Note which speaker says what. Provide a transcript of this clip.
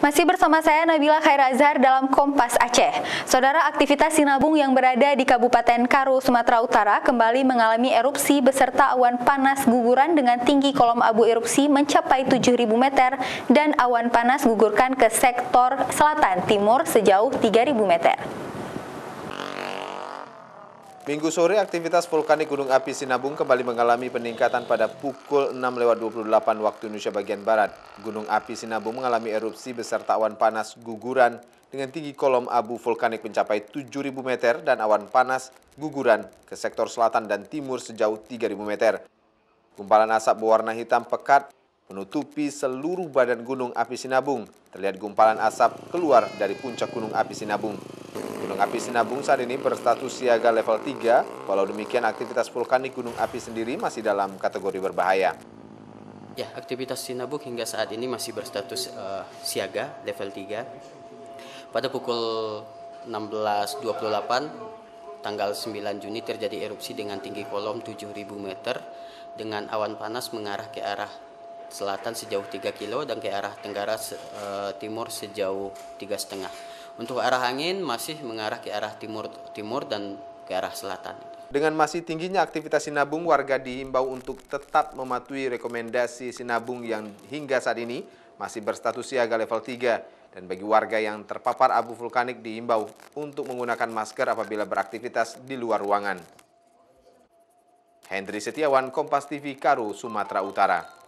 Speaker 1: Masih bersama saya Nabila Khairazhar dalam Kompas Aceh. Saudara, aktivitas sinabung yang berada di Kabupaten Karo, Sumatera Utara kembali mengalami erupsi beserta awan panas guguran dengan tinggi kolom abu erupsi mencapai 7.000 meter dan awan panas gugurkan ke sektor selatan timur sejauh 3.000 meter.
Speaker 2: Minggu sore, aktivitas vulkanik Gunung Api Sinabung kembali mengalami peningkatan pada pukul 6.28 waktu Indonesia bagian Barat. Gunung Api Sinabung mengalami erupsi beserta awan panas guguran dengan tinggi kolom abu vulkanik mencapai 7.000 meter dan awan panas guguran ke sektor selatan dan timur sejauh 3.000 meter. Gumpalan asap berwarna hitam pekat menutupi seluruh badan Gunung Api Sinabung. Terlihat gumpalan asap keluar dari puncak Gunung Api Sinabung. Gunung Api Sinabung saat ini berstatus siaga level 3, walau demikian aktivitas vulkanik Gunung Api sendiri masih dalam kategori berbahaya.
Speaker 3: Ya, aktivitas Sinabung hingga saat ini masih berstatus siaga level 3. Pada pukul 16.28 tanggal 9 Juni terjadi erupsi dengan tinggi kolom 7.000 meter dengan awan panas mengarah ke arah selatan sejauh 3 kilo dan ke arah tenggara timur sejauh 3,5. Untuk arah angin masih mengarah ke arah timur dan ke arah selatan.
Speaker 2: Dengan masih tingginya aktivitas sinabung, warga diimbau untuk tetap mematuhi rekomendasi sinabung yang hingga saat ini masih berstatus siaga level 3. Dan bagi warga yang terpapar abu vulkanik diimbau untuk menggunakan masker apabila beraktivitas di luar ruangan. Hendri Setiawan, Kompas TV, Karo, Sumatera Utara.